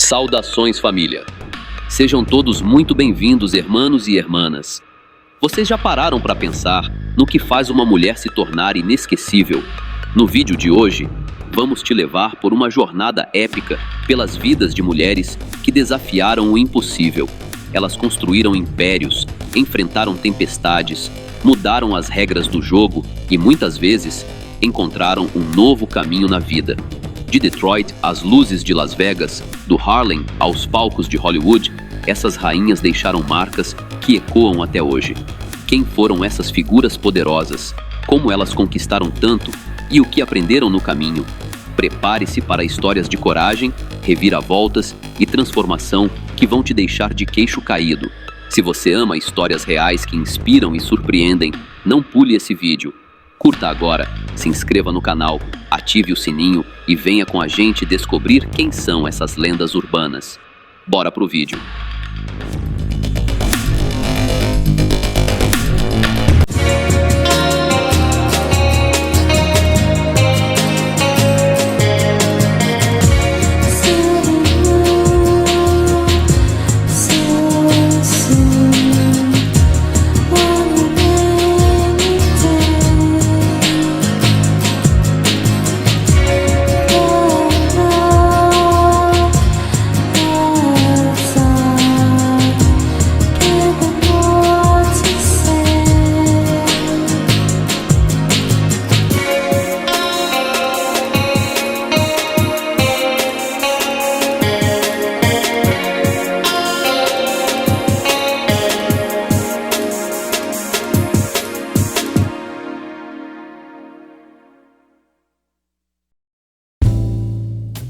Saudações, família! Sejam todos muito bem-vindos, hermanos e hermanas. Vocês já pararam para pensar no que faz uma mulher se tornar inesquecível? No vídeo de hoje, vamos te levar por uma jornada épica pelas vidas de mulheres que desafiaram o impossível. Elas construíram impérios, enfrentaram tempestades, mudaram as regras do jogo e, muitas vezes, encontraram um novo caminho na vida. De Detroit às luzes de Las Vegas, do Harlem aos palcos de Hollywood, essas rainhas deixaram marcas que ecoam até hoje. Quem foram essas figuras poderosas? Como elas conquistaram tanto e o que aprenderam no caminho? Prepare-se para histórias de coragem, reviravoltas e transformação que vão te deixar de queixo caído. Se você ama histórias reais que inspiram e surpreendem, não pule esse vídeo. Curta agora, se inscreva no canal, ative o sininho e venha com a gente descobrir quem são essas lendas urbanas. Bora pro vídeo.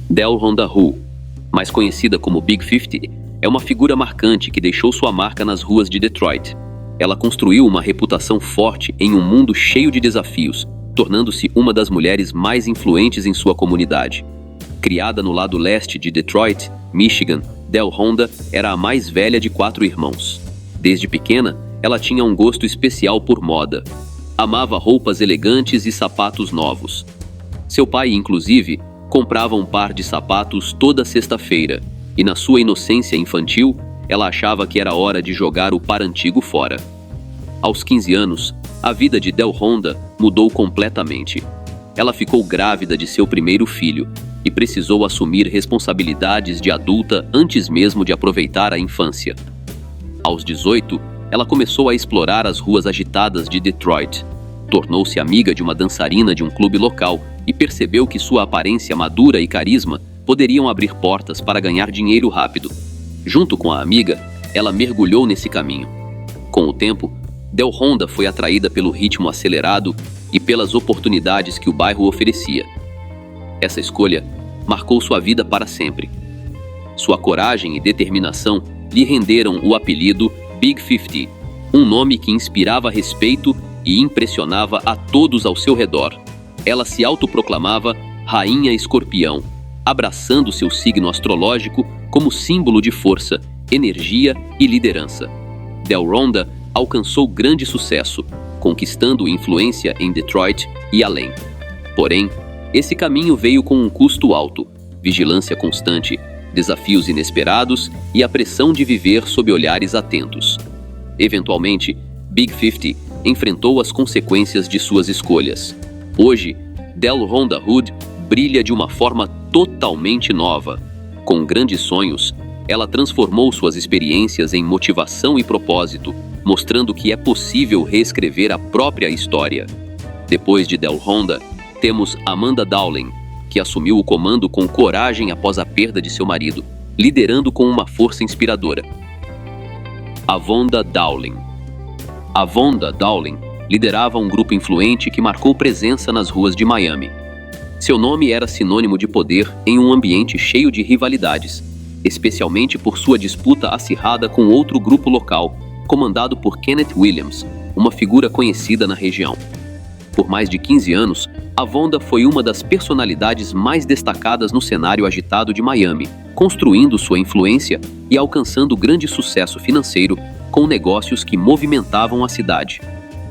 Dell Honda Hu, mais conhecida como Big 50, é uma figura marcante que deixou sua marca nas ruas de Detroit. Ela construiu uma reputação forte em um mundo cheio de desafios, tornando-se uma das mulheres mais influentes em sua comunidade. Criada no lado leste de Detroit, Michigan, Dell Honda era a mais velha de 4 irmãos. Desde pequena, ela tinha um gosto especial por moda. Amava roupas elegantes e sapatos novos. Seu pai, inclusive, comprava um par de sapatos toda sexta-feira, e na sua inocência infantil, ela achava que era hora de jogar o par antigo fora. Aos 15 anos, a vida de Dell Honda mudou completamente. Ela ficou grávida de seu primeiro filho e precisou assumir responsabilidades de adulta antes mesmo de aproveitar a infância. Aos 18, ela começou a explorar as ruas agitadas de Detroit. Tornou-se amiga de uma dançarina de um clube local e percebeu que sua aparência madura e carisma poderiam abrir portas para ganhar dinheiro rápido. Junto com a amiga, ela mergulhou nesse caminho. Com o tempo, Dell Honda foi atraída pelo ritmo acelerado e pelas oportunidades que o bairro oferecia. Essa escolha marcou sua vida para sempre. Sua coragem e determinação lhe renderam o apelido Big 50, um nome que inspirava respeito e impressionava a todos ao seu redor. Ela se autoproclamava Rainha Escorpião, abraçando seu signo astrológico como símbolo de força, energia e liderança. Dell Honda alcançou grande sucesso, conquistando influência em Detroit e além. Porém, esse caminho veio com um custo alto: vigilância constante, desafios inesperados e a pressão de viver sob olhares atentos. Eventualmente, Big 50 enfrentou as consequências de suas escolhas. Hoje, Dell Honda Hood brilha de uma forma totalmente nova. Com grandes sonhos, ela transformou suas experiências em motivação e propósito, mostrando que é possível reescrever a própria história. Depois de Dell Honda, temos Amanda Dowling, que assumiu o comando com coragem após a perda de seu marido, liderando com uma força inspiradora. Avonda Dowling. Avonda Dowling liderava um grupo influente que marcou presença nas ruas de Miami. Seu nome era sinônimo de poder em um ambiente cheio de rivalidades, especialmente por sua disputa acirrada com outro grupo local, comandado por Kenneth Williams, uma figura conhecida na região. Por mais de 15 anos, Avonda foi uma das personalidades mais destacadas no cenário agitado de Miami, construindo sua influência e alcançando grande sucesso financeiro com negócios que movimentavam a cidade.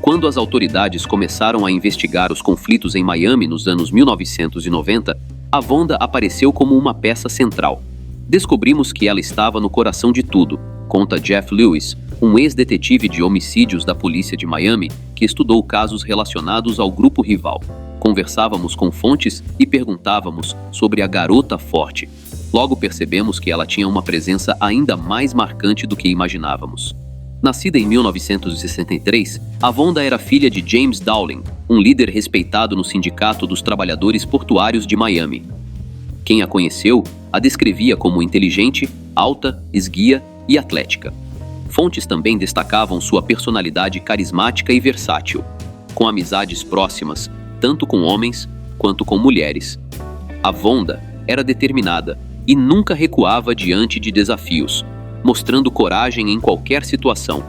Quando as autoridades começaram a investigar os conflitos em Miami nos anos 1990, Avonda apareceu como uma peça central. Descobrimos que ela estava no coração de tudo, conta Jeff Lewis, um ex-detetive de homicídios da polícia de Miami que estudou casos relacionados ao grupo rival. Conversávamos com fontes e perguntávamos sobre a garota forte. Logo percebemos que ela tinha uma presença ainda mais marcante do que imaginávamos. Nascida em 1963, Avonda era filha de James Dowling, um líder respeitado no Sindicato dos Trabalhadores Portuários de Miami. Quem a conheceu a descrevia como inteligente, alta, esguia e atlética. Fontes também destacavam sua personalidade carismática e versátil, com amizades próximas, tanto com homens quanto com mulheres. Avonda era determinada e nunca recuava diante de desafios, mostrando coragem em qualquer situação.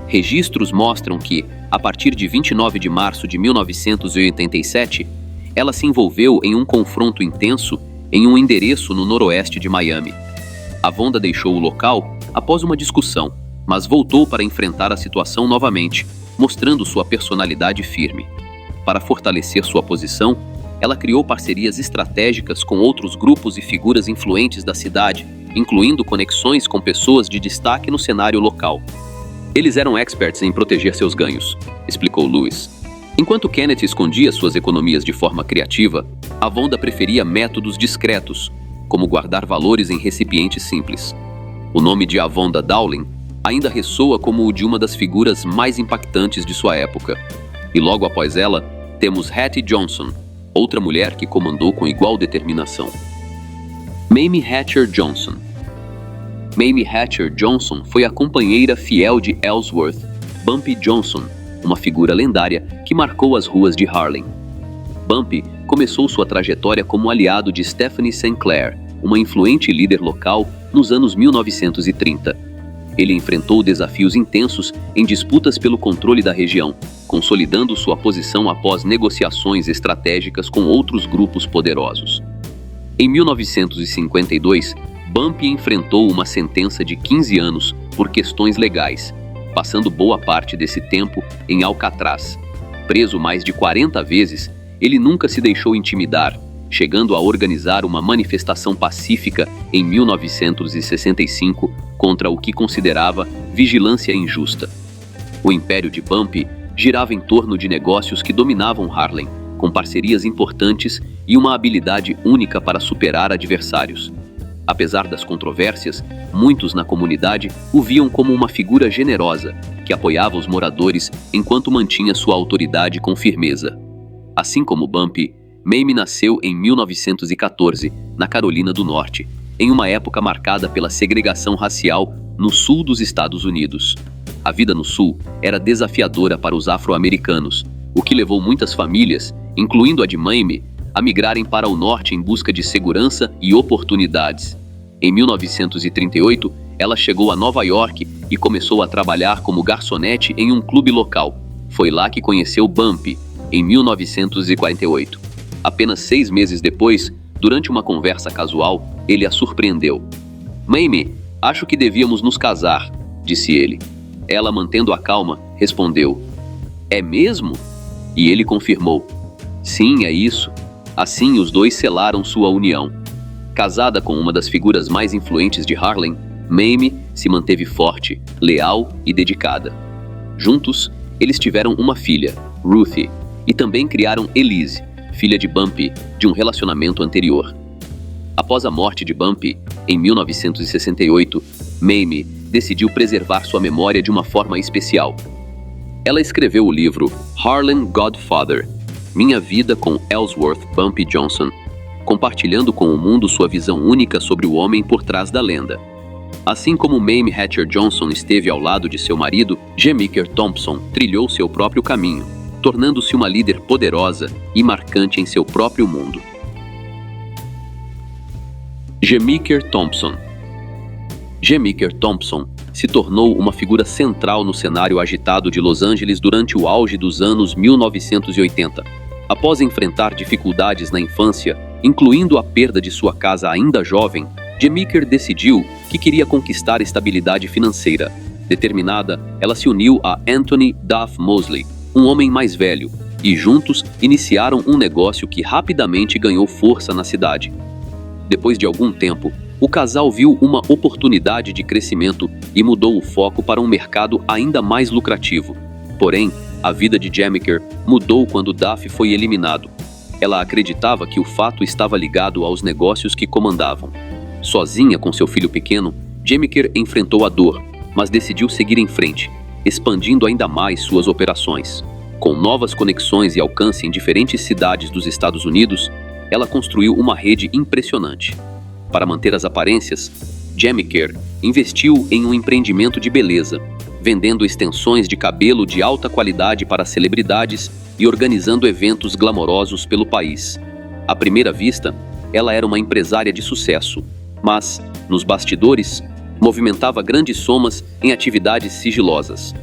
Registros mostram que, a partir de 29 de março de 1987, ela se envolveu em um confronto intenso em um endereço no noroeste de Miami. Avonda deixou o local após uma discussão, mas voltou para enfrentar a situação novamente, mostrando sua personalidade firme. Para fortalecer sua posição, ela criou parcerias estratégicas com outros grupos e figuras influentes da cidade, incluindo conexões com pessoas de destaque no cenário local. Eles eram experts em proteger seus ganhos, explicou Lewis. Enquanto Kenneth escondia suas economias de forma criativa, Avonda preferia métodos discretos, como guardar valores em recipientes simples. O nome de Avonda Dowling ainda ressoa como o de uma das figuras mais impactantes de sua época. E logo após ela, temos Hattie Johnson, outra mulher que comandou com igual determinação. Mamie Hatcher Johnson. Mamie Hatcher Johnson foi a companheira fiel de Ellsworth Bumpy Johnson, uma figura lendária que marcou as ruas de Harlem. Bumpy começou sua trajetória como aliado de Stephanie St. Clair, uma influente líder local nos anos 1930. Ele enfrentou desafios intensos em disputas pelo controle da região, consolidando sua posição após negociações estratégicas com outros grupos poderosos. Em 1952, Bumpy enfrentou uma sentença de 15 anos por questões legais, passando boa parte desse tempo em Alcatraz. Preso mais de 40 vezes, ele nunca se deixou intimidar, chegando a organizar uma manifestação pacífica em 1965 contra o que considerava vigilância injusta. O império de Bumpy girava em torno de negócios que dominavam Harlem, com parcerias importantes e uma habilidade única para superar adversários. Apesar das controvérsias, muitos na comunidade o viam como uma figura generosa, que apoiava os moradores enquanto mantinha sua autoridade com firmeza. Assim como Bumpy, Mamie nasceu em 1914, na Carolina do Norte, em uma época marcada pela segregação racial no sul dos Estados Unidos. A vida no sul era desafiadora para os afro-americanos, o que levou muitas famílias, incluindo a de Mamie, a migrarem para o norte em busca de segurança e oportunidades. Em 1938, ela chegou a Nova York e começou a trabalhar como garçonete em um clube local. Foi lá que conheceu Bumpy, em 1948. Apenas 6 meses depois, durante uma conversa casual, ele a surpreendeu. "Mamie, acho que devíamos nos casar", disse ele. Ela, mantendo a calma, respondeu: "É mesmo?" E ele confirmou: "Sim, é isso." Assim, os dois selaram sua união. Casada com uma das figuras mais influentes de Harlem, Mamie se manteve forte, leal e dedicada. Juntos, eles tiveram uma filha, Ruthie, e também criaram Elise, filha de Bumpy, de um relacionamento anterior. Após a morte de Bumpy, em 1968, Mamie decidiu preservar sua memória de uma forma especial. Ela escreveu o livro Harlem Godfather, Minha Vida com Ellsworth Bumpy Johnson, compartilhando com o mundo sua visão única sobre o homem por trás da lenda. Assim como Mamie Hatcher Johnson esteve ao lado de seu marido, Jemiker Thompson trilhou seu próprio caminho, tornando-se uma líder poderosa e marcante em seu próprio mundo. Jemiker Thompson. Jemiker Thompson se tornou uma figura central no cenário agitado de Los Angeles durante o auge dos anos 1980. Após enfrentar dificuldades na infância, incluindo a perda de sua casa ainda jovem, Jemiker decidiu que queria conquistar estabilidade financeira. Determinada, ela se uniu a Anthony Duff Mosley, um homem mais velho, e juntos iniciaram um negócio que rapidamente ganhou força na cidade. Depois de algum tempo, o casal viu uma oportunidade de crescimento e mudou o foco para um mercado ainda mais lucrativo. Porém, a vida de Jamiker mudou quando Duff foi eliminado. Ela acreditava que o fato estava ligado aos negócios que comandavam. Sozinha com seu filho pequeno, Jamiker enfrentou a dor, mas decidiu seguir em frente, expandindo ainda mais suas operações. Com novas conexões e alcance em diferentes cidades dos Estados Unidos, ela construiu uma rede impressionante. Para manter as aparências, Jamiker investiu em um empreendimento de beleza, vendendo extensões de cabelo de alta qualidade para celebridades e organizando eventos glamourosos pelo país. À primeira vista, ela era uma empresária de sucesso, mas, nos bastidores, movimentava grandes somas em atividades sigilosas.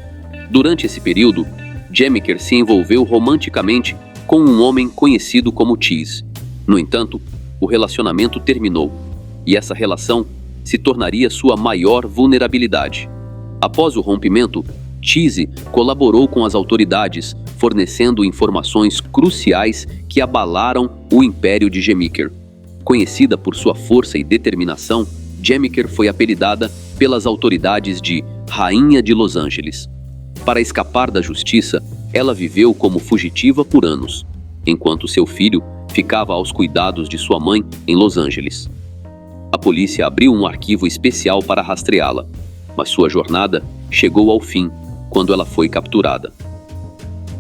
Durante esse período, Jamiker se envolveu romanticamente com um homem conhecido como Cheese. No entanto, o relacionamento terminou, e essa relação se tornaria sua maior vulnerabilidade. Após o rompimento, Cheese colaborou com as autoridades, fornecendo informações cruciais que abalaram o império de Jamiker. Conhecida por sua força e determinação, Jamiker foi apelidada pelas autoridades de Rainha de Los Angeles. Para escapar da justiça, ela viveu como fugitiva por anos, enquanto seu filho ficava aos cuidados de sua mãe em Los Angeles. A polícia abriu um arquivo especial para rastreá-la, mas sua jornada chegou ao fim quando ela foi capturada.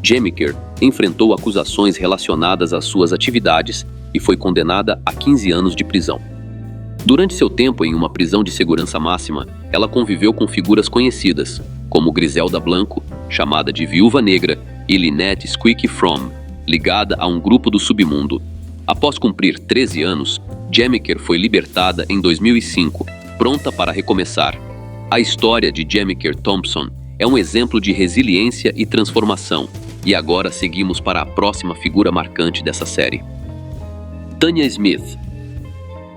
Jamiker enfrentou acusações relacionadas às suas atividades e foi condenada a 15 anos de prisão. Durante seu tempo em uma prisão de segurança máxima, ela conviveu com figuras conhecidas, como Griselda Blanco, chamada de Viúva Negra, e Lynette Squeaky Fromm, ligada a um grupo do submundo. Após cumprir 13 anos, Jamiker foi libertada em 2005, pronta para recomeçar. A história de Jamiker Thompson é um exemplo de resiliência e transformação, e agora seguimos para a próxima figura marcante dessa série. Tanya Smith.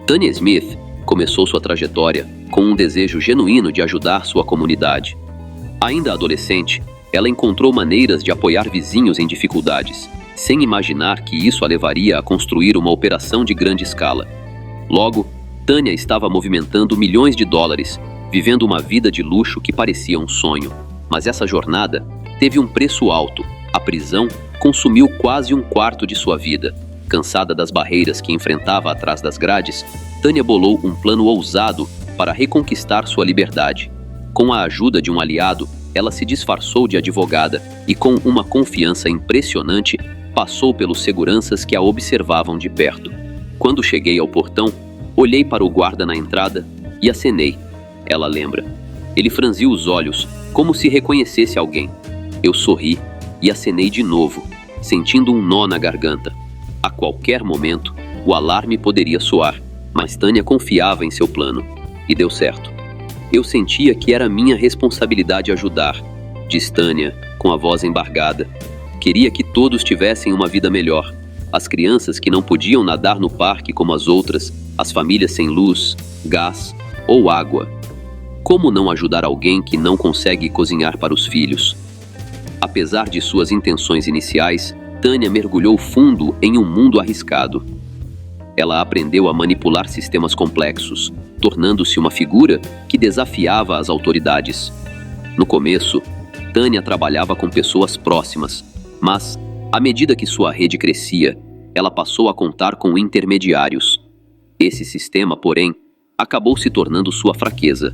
Tanya Smith começou sua trajetória com um desejo genuíno de ajudar sua comunidade. Ainda adolescente, ela encontrou maneiras de apoiar vizinhos em dificuldades, sem imaginar que isso a levaria a construir uma operação de grande escala. Logo, Tanya estava movimentando milhões de dólares, vivendo uma vida de luxo que parecia um sonho. Mas essa jornada teve um preço alto. A prisão consumiu quase um quarto de sua vida. Cansada das barreiras que enfrentava atrás das grades, Tanya bolou um plano ousado para reconquistar sua liberdade. Com a ajuda de um aliado, ela se disfarçou de advogada e, com uma confiança impressionante, passou pelos seguranças que a observavam de perto. Quando cheguei ao portão, olhei para o guarda na entrada e acenei. Ela lembra. Ele franziu os olhos, como se reconhecesse alguém. Eu sorri e acenei de novo, sentindo um nó na garganta. A qualquer momento, o alarme poderia soar, mas Tanya confiava em seu plano. E deu certo. Eu sentia que era minha responsabilidade ajudar, disse Tanya, com a voz embargada. Queria que todos tivessem uma vida melhor. As crianças que não podiam nadar no parque como as outras, as famílias sem luz, gás ou água. Como não ajudar alguém que não consegue cozinhar para os filhos? Apesar de suas intenções iniciais, Tanya mergulhou fundo em um mundo arriscado. Ela aprendeu a manipular sistemas complexos, tornando-se uma figura que desafiava as autoridades. No começo, Tanya trabalhava com pessoas próximas, mas, à medida que sua rede crescia, ela passou a contar com intermediários. Esse sistema, porém, acabou se tornando sua fraqueza.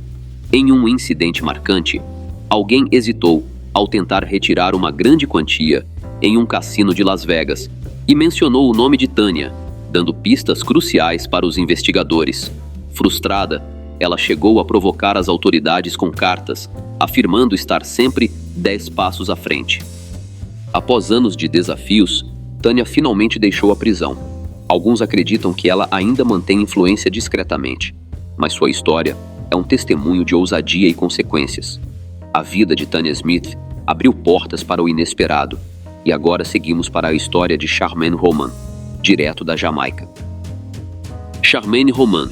Em um incidente marcante, alguém hesitou ao tentar retirar uma grande quantia em um cassino de Las Vegas e mencionou o nome de Tanya, dando pistas cruciais para os investigadores. Frustrada, ela chegou a provocar as autoridades com cartas, afirmando estar sempre 10 passos à frente. Após anos de desafios, Tanya finalmente deixou a prisão. Alguns acreditam que ela ainda mantém influência discretamente, mas sua história é um testemunho de ousadia e consequências. A vida de Tanya Smith abriu portas para o inesperado, e agora seguimos para a história de Charmaine Roman, direto da Jamaica. Charmaine Roman.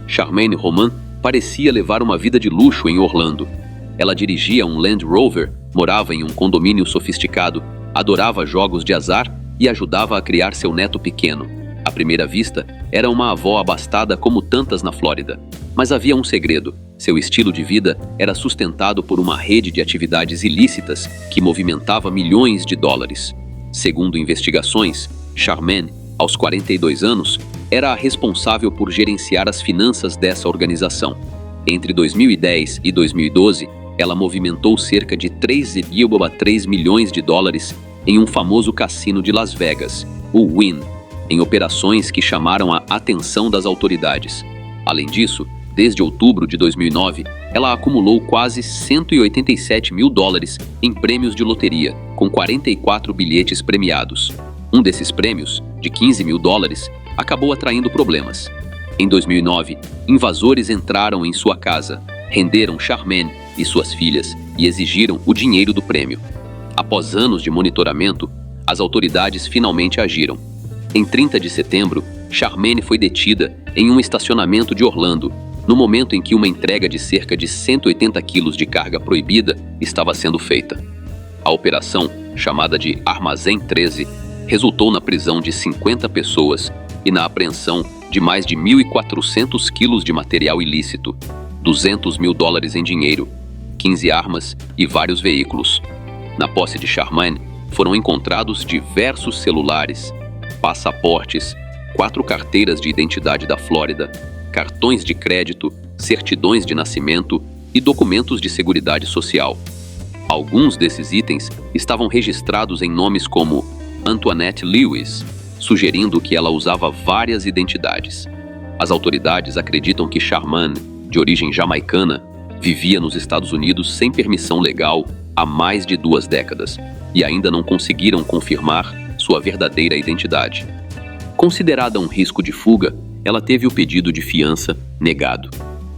Charmaine Roman parecia levar uma vida de luxo em Orlando. Ela dirigia um Land Rover, morava em um condomínio sofisticado, adorava jogos de azar e ajudava a criar seu neto pequeno. À primeira vista, era uma avó abastada como tantas na Flórida. Mas havia um segredo. Seu estilo de vida era sustentado por uma rede de atividades ilícitas que movimentava milhões de dólares. Segundo investigações, Charmaine, aos 42 anos, era a responsável por gerenciar as finanças dessa organização. Entre 2010 e 2012, ela movimentou cerca de 3,3 milhões de dólares em um famoso cassino de Las Vegas, o Wynn, em operações que chamaram a atenção das autoridades. Além disso, desde outubro de 2009, ela acumulou quase 187 mil dólares em prêmios de loteria, com 44 bilhetes premiados. Um desses prêmios, de 15 mil dólares, acabou atraindo problemas. Em 2009, invasores entraram em sua casa, renderam Charmaine e suas filhas e exigiram o dinheiro do prêmio. Após anos de monitoramento, as autoridades finalmente agiram. Em 30 de setembro, Charmaine foi detida em um estacionamento de Orlando, no momento em que uma entrega de cerca de 180 quilos de carga proibida estava sendo feita. A operação, chamada de Armazém 13, resultou na prisão de 50 pessoas e na apreensão de mais de 1.400 quilos de material ilícito, 200 mil dólares em dinheiro, 15 armas e vários veículos. Na posse de Charmaine, foram encontrados diversos celulares, passaportes, 4 carteiras de identidade da Flórida, cartões de crédito, certidões de nascimento e documentos de seguridade social. Alguns desses itens estavam registrados em nomes como Antoinette Lewis, sugerindo que ela usava várias identidades. As autoridades acreditam que Charmaine, de origem jamaicana, vivia nos Estados Unidos sem permissão legal há mais de 2 décadas e ainda não conseguiram confirmar sua verdadeira identidade. Considerada um risco de fuga, ela teve o pedido de fiança negado.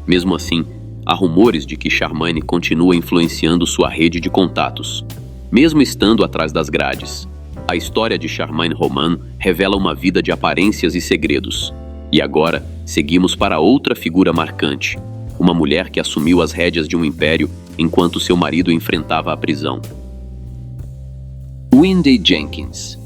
Mesmo assim, há rumores de que Charmaine continua influenciando sua rede de contatos, mesmo estando atrás das grades. A história de Charmaine Roman revela uma vida de aparências e segredos. E agora, seguimos para outra figura marcante, uma mulher que assumiu as rédeas de um império enquanto seu marido enfrentava a prisão. Wendy Jenkins.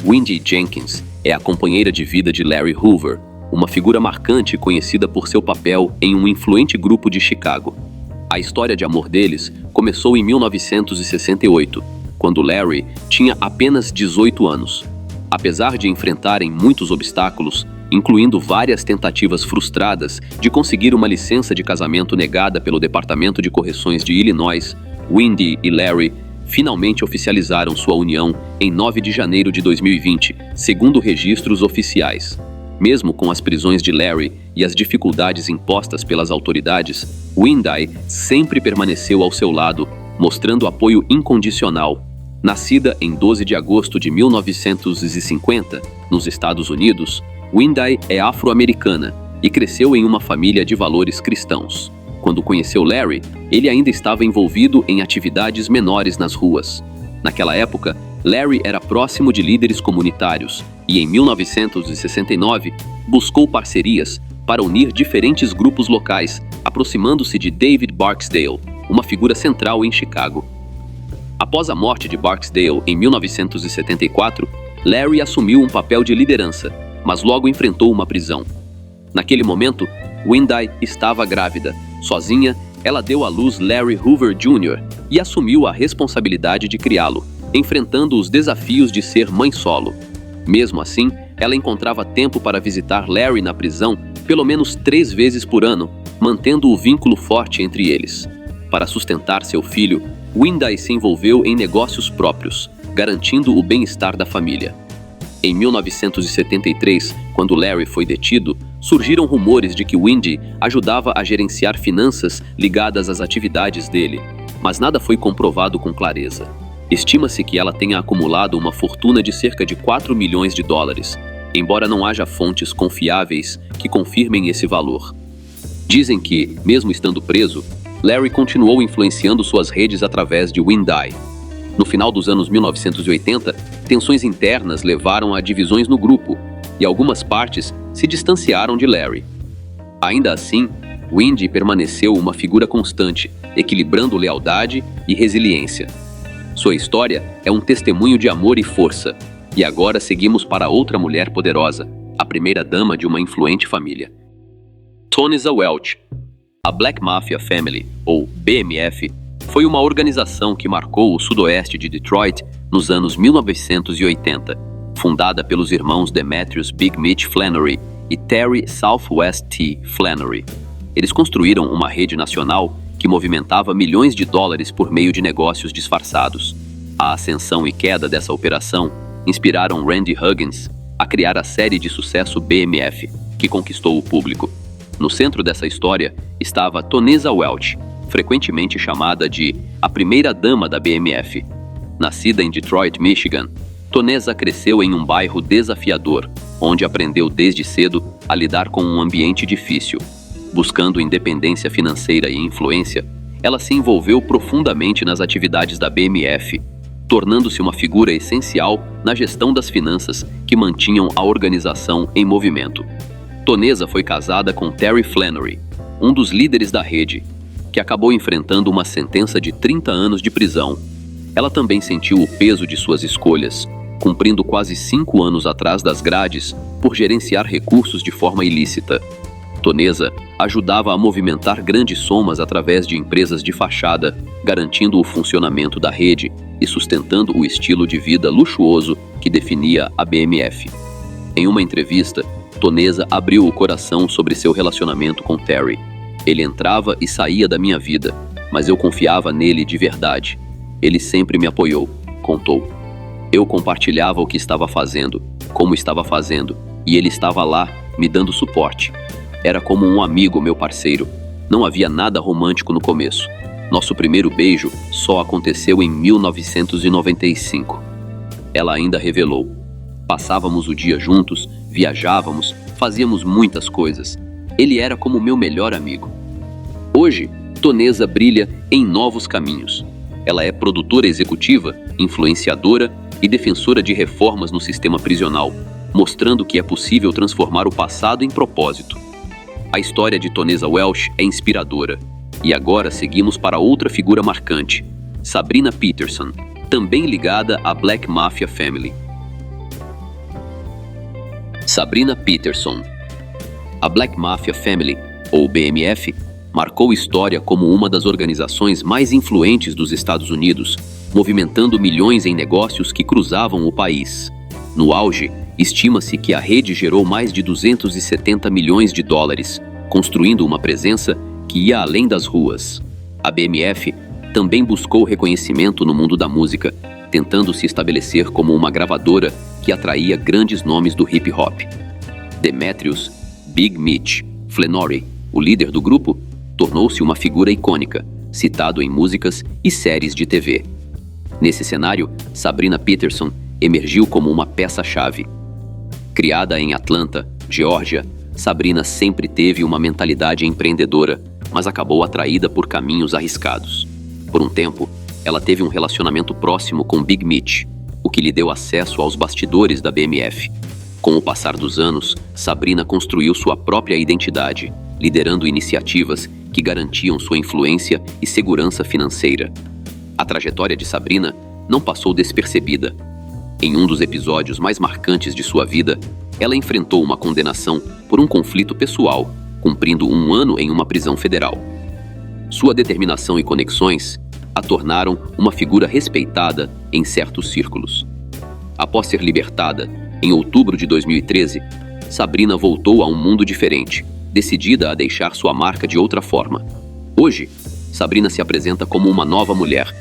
Wendy Jenkins é a companheira de vida de Larry Hoover, uma figura marcante conhecida por seu papel em um influente grupo de Chicago. A história de amor deles começou em 1968, quando Larry tinha apenas 18 anos. Apesar de enfrentarem muitos obstáculos, incluindo várias tentativas frustradas de conseguir uma licença de casamento negada pelo Departamento de Correções de Illinois, Wendy e Larry finalmente oficializaram sua união em 9 de janeiro de 2020, segundo registros oficiais. Mesmo com as prisões de Larry e as dificuldades impostas pelas autoridades, Wendy sempre permaneceu ao seu lado, mostrando apoio incondicional. Nascida em 12 de agosto de 1950, nos Estados Unidos, Wendy é afro-americana e cresceu em uma família de valores cristãos. Quando conheceu Larry, ele ainda estava envolvido em atividades menores nas ruas. Naquela época, Larry era próximo de líderes comunitários e, em 1969, buscou parcerias para unir diferentes grupos locais, aproximando-se de David Barksdale, uma figura central em Chicago. Após a morte de Barksdale em 1974, Larry assumiu um papel de liderança, mas logo enfrentou uma prisão. Naquele momento, Wendy estava grávida. Sozinha, ela deu à luz Larry Hoover Jr. e assumiu a responsabilidade de criá-lo, enfrentando os desafios de ser mãe solo. Mesmo assim, ela encontrava tempo para visitar Larry na prisão pelo menos 3 vezes por ano, mantendo o vínculo forte entre eles. Para sustentar seu filho, Wendy se envolveu em negócios próprios, garantindo o bem-estar da família. Em 1973, quando Larry foi detido, surgiram rumores de que Wendy ajudava a gerenciar finanças ligadas às atividades dele, mas nada foi comprovado com clareza. Estima-se que ela tenha acumulado uma fortuna de cerca de 4 milhões de dólares, embora não haja fontes confiáveis que confirmem esse valor. Dizem que, mesmo estando preso, Larry continuou influenciando suas redes através de Wendy. No final dos anos 1980, tensões internas levaram a divisões no grupo, e algumas partes se distanciaram de Larry. Ainda assim, Wendy permaneceu uma figura constante, equilibrando lealdade e resiliência. Sua história é um testemunho de amor e força, e agora seguimos para outra mulher poderosa, a primeira-dama de uma influente família. Tonessa Welch. A Black Mafia Family, ou BMF, foi uma organização que marcou o sudoeste de Detroit nos anos 1980, fundada pelos irmãos Demetrius Big Mitch Flannery e Terry Southwest T. Flannery. Eles construíram uma rede nacional que movimentava milhões de dólares por meio de negócios disfarçados. A ascensão e queda dessa operação inspiraram Randy Huggins a criar a série de sucesso BMF, que conquistou o público. No centro dessa história estava Tonessa Welch, frequentemente chamada de a primeira-dama da BMF. Nascida em Detroit, Michigan, Tonessa cresceu em um bairro desafiador, onde aprendeu desde cedo a lidar com um ambiente difícil. Buscando independência financeira e influência, ela se envolveu profundamente nas atividades da BMF, tornando-se uma figura essencial na gestão das finanças que mantinham a organização em movimento. Tonessa foi casada com Terry Flannery, um dos líderes da rede, que acabou enfrentando uma sentença de 30 anos de prisão. Ela também sentiu o peso de suas escolhas, cumprindo quase 5 anos atrás das grades por gerenciar recursos de forma ilícita. Tonessa ajudava a movimentar grandes somas através de empresas de fachada, garantindo o funcionamento da rede e sustentando o estilo de vida luxuoso que definia a BMF. Em uma entrevista, Tonessa abriu o coração sobre seu relacionamento com Terry. Ele entrava e saía da minha vida, mas eu confiava nele de verdade. Ele sempre me apoiou, contou. Eu compartilhava o que estava fazendo, como estava fazendo, e ele estava lá, me dando suporte. Era como um amigo, meu parceiro. Não havia nada romântico no começo. Nosso primeiro beijo só aconteceu em 1995. Ela ainda revelou. Passávamos o dia juntos, viajávamos, fazíamos muitas coisas. Ele era como meu melhor amigo. Hoje, Tonessa brilha em novos caminhos. Ela é produtora executiva, influenciadora e defensora de reformas no sistema prisional, mostrando que é possível transformar o passado em propósito. A história de Tonessa Welch é inspiradora. E agora seguimos para outra figura marcante, Sabrina Peterson, também ligada à Black Mafia Family. Sabrina Peterson. A Black Mafia Family, ou BMF, marcou história como uma das organizações mais influentes dos Estados Unidos, movimentando milhões em negócios que cruzavam o país. No auge, estima-se que a rede gerou mais de 270 milhões de dólares, construindo uma presença que ia além das ruas. A BMF também buscou reconhecimento no mundo da música, tentando se estabelecer como uma gravadora que atraía grandes nomes do hip hop. Demetrius Big Mitch Flannery, o líder do grupo, tornou-se uma figura icônica, citado em músicas e séries de TV. Nesse cenário, Sabrina Peterson emergiu como uma peça-chave. Criada em Atlanta, Geórgia, Sabrina sempre teve uma mentalidade empreendedora, mas acabou atraída por caminhos arriscados. Por um tempo, ela teve um relacionamento próximo com Big Mitch, o que lhe deu acesso aos bastidores da BMF. Com o passar dos anos, Sabrina construiu sua própria identidade, liderando iniciativas que garantiam sua influência e segurança financeira. A trajetória de Sabrina não passou despercebida. Em um dos episódios mais marcantes de sua vida, ela enfrentou uma condenação por um conflito pessoal, cumprindo 1 ano em uma prisão federal. Sua determinação e conexões a tornaram uma figura respeitada em certos círculos. Após ser libertada, em outubro de 2013, Sabrina voltou a um mundo diferente, decidida a deixar sua marca de outra forma. Hoje, Sabrina se apresenta como uma nova mulher.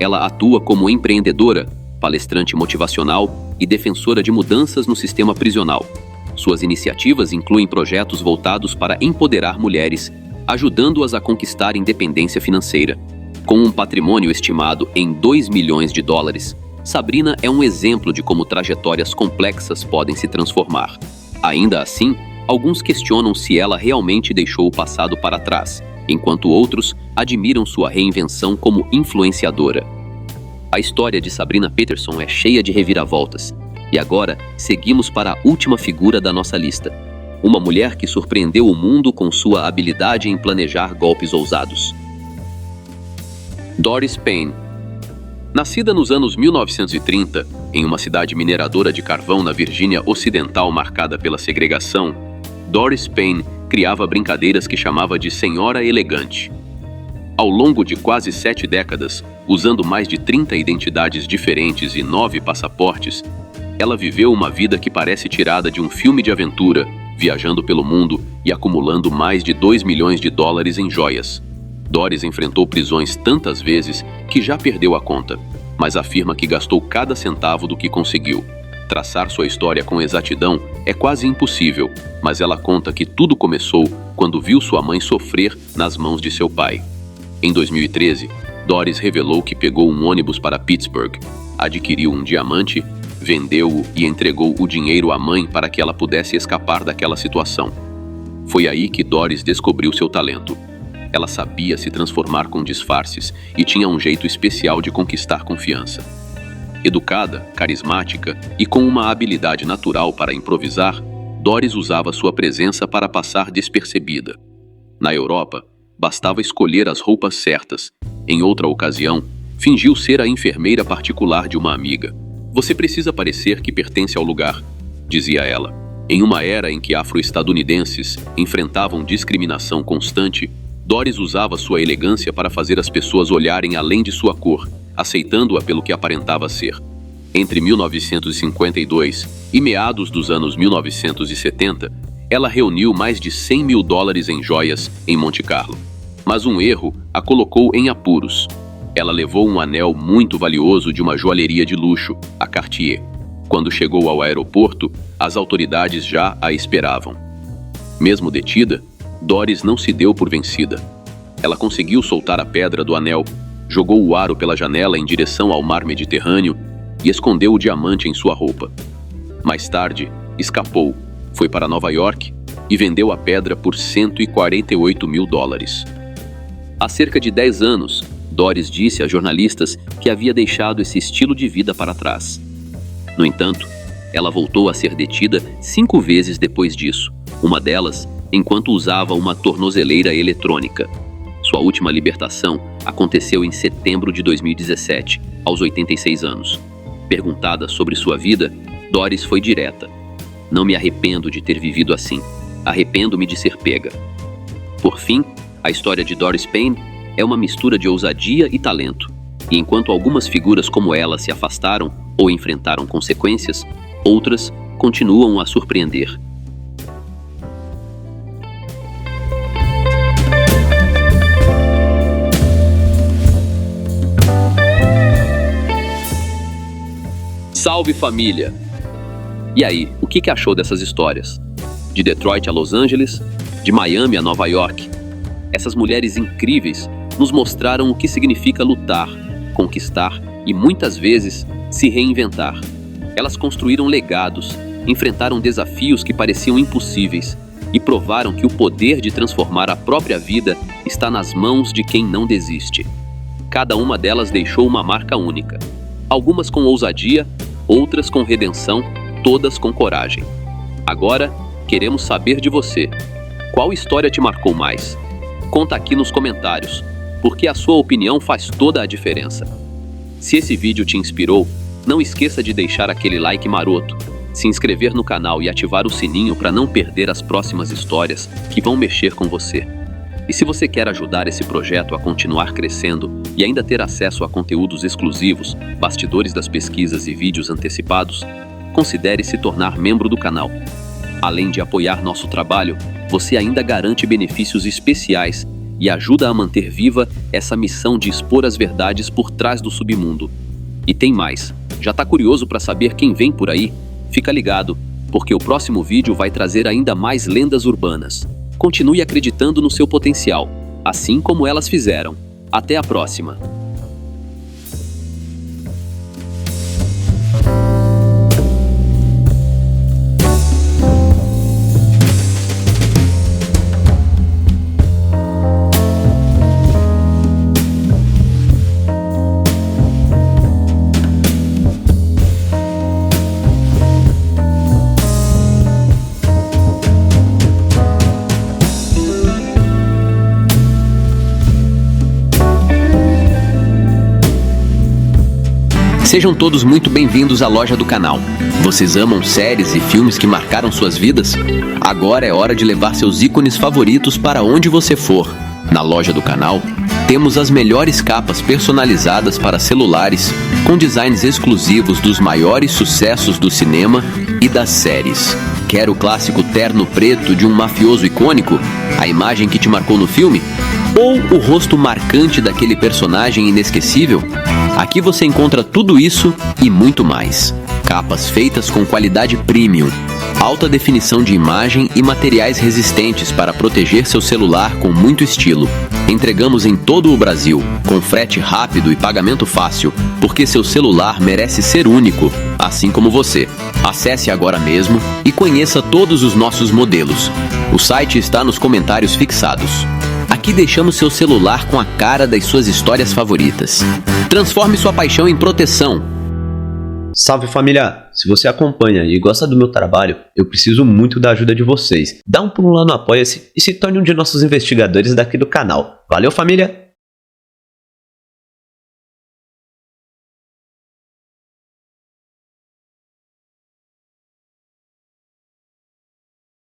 Ela atua como empreendedora, palestrante motivacional e defensora de mudanças no sistema prisional. Suas iniciativas incluem projetos voltados para empoderar mulheres, ajudando-as a conquistar independência financeira. Com um patrimônio estimado em 2 milhões de dólares, Sabrina é um exemplo de como trajetórias complexas podem se transformar. Ainda assim, alguns questionam se ela realmente deixou o passado para trás, enquanto outros admiram sua reinvenção como influenciadora. A história de Sabrina Peterson é cheia de reviravoltas. E agora, seguimos para a última figura da nossa lista. Uma mulher que surpreendeu o mundo com sua habilidade em planejar golpes ousados. Doris Payne. Nascida nos anos 1930, em uma cidade mineradora de carvão na Virgínia Ocidental marcada pela segregação, Doris Payne criava brincadeiras que chamava de Senhora Elegante. Ao longo de quase 7 décadas, usando mais de 30 identidades diferentes e 9 passaportes, ela viveu uma vida que parece tirada de um filme de aventura, viajando pelo mundo e acumulando mais de 2 milhões de dólares em joias. Doris enfrentou prisões tantas vezes que já perdeu a conta, mas afirma que gastou cada centavo do que conseguiu. Traçar sua história com exatidão é quase impossível, mas ela conta que tudo começou quando viu sua mãe sofrer nas mãos de seu pai. Em 2013, Doris revelou que pegou um ônibus para Pittsburgh, adquiriu um diamante, vendeu-o e entregou o dinheiro à mãe para que ela pudesse escapar daquela situação. Foi aí que Doris descobriu seu talento. Ela sabia se transformar com disfarces e tinha um jeito especial de conquistar confiança. Educada, carismática e com uma habilidade natural para improvisar, Doris usava sua presença para passar despercebida. Na Europa, bastava escolher as roupas certas. Em outra ocasião, fingiu ser a enfermeira particular de uma amiga. "Você precisa parecer que pertence ao lugar", dizia ela. Em uma era em que afro-estadunidenses enfrentavam discriminação constante, Doris usava sua elegância para fazer as pessoas olharem além de sua cor, aceitando-a pelo que aparentava ser. Entre 1952 e meados dos anos 1970, ela reuniu mais de 100 mil dólares em joias em Monte Carlo. Mas um erro a colocou em apuros. Ela levou um anel muito valioso de uma joalheria de luxo, a Cartier. Quando chegou ao aeroporto, as autoridades já a esperavam. Mesmo detida, Doris não se deu por vencida. Ela conseguiu soltar a pedra do anel, jogou o aro pela janela em direção ao mar Mediterrâneo e escondeu o diamante em sua roupa. Mais tarde, escapou, foi para Nova York e vendeu a pedra por 148 mil dólares. Há cerca de 10 anos, Doris disse a jornalistas que havia deixado esse estilo de vida para trás. No entanto, ela voltou a ser detida 5 vezes depois disso, uma delas enquanto usava uma tornozeleira eletrônica. Sua última libertação aconteceu em setembro de 2017, aos 86 anos. Perguntada sobre sua vida, Doris foi direta. "Não me arrependo de ter vivido assim. Arrependo-me de ser pega." Por fim, a história de Doris Payne é uma mistura de ousadia e talento. E enquanto algumas figuras como ela se afastaram ou enfrentaram consequências, outras continuam a surpreender. Salve família! E aí, o que achou dessas histórias? De Detroit a Los Angeles, de Miami a Nova York. Essas mulheres incríveis nos mostraram o que significa lutar, conquistar e muitas vezes se reinventar. Elas construíram legados, enfrentaram desafios que pareciam impossíveis e provaram que o poder de transformar a própria vida está nas mãos de quem não desiste. Cada uma delas deixou uma marca única. Algumas com ousadia, outras com redenção, todas com coragem. Agora, queremos saber de você. Qual história te marcou mais? Conta aqui nos comentários, porque a sua opinião faz toda a diferença. Se esse vídeo te inspirou, não esqueça de deixar aquele like maroto, se inscrever no canal e ativar o sininho para não perder as próximas histórias que vão mexer com você. E se você quer ajudar esse projeto a continuar crescendo e ainda ter acesso a conteúdos exclusivos, bastidores das pesquisas e vídeos antecipados, considere se tornar membro do canal. Além de apoiar nosso trabalho, você ainda garante benefícios especiais e ajuda a manter viva essa missão de expor as verdades por trás do submundo. E tem mais, já tá curioso para saber quem vem por aí? Fica ligado, porque o próximo vídeo vai trazer ainda mais lendas urbanas. Continue acreditando no seu potencial, assim como elas fizeram. Até a próxima! Sejam todos muito bem-vindos à loja do canal. Vocês amam séries e filmes que marcaram suas vidas? Agora é hora de levar seus ícones favoritos para onde você for. Na loja do canal, temos as melhores capas personalizadas para celulares, com designs exclusivos dos maiores sucessos do cinema e das séries. Quer o clássico terno preto de um mafioso icônico? A imagem que te marcou no filme? Ou o rosto marcante daquele personagem inesquecível? Aqui você encontra tudo isso e muito mais. Capas feitas com qualidade premium, alta definição de imagem e materiais resistentes para proteger seu celular com muito estilo. Entregamos em todo o Brasil, com frete rápido e pagamento fácil, porque seu celular merece ser único, assim como você. Acesse agora mesmo e conheça todos os nossos modelos. O site está nos comentários fixados. Aqui deixamos seu celular com a cara das suas histórias favoritas. Transforme sua paixão em proteção. Salve família! Se você acompanha e gosta do meu trabalho, eu preciso muito da ajuda de vocês. Dá um pulo lá no Apoia-se e se torne um de nossos investigadores daqui do canal. Valeu família!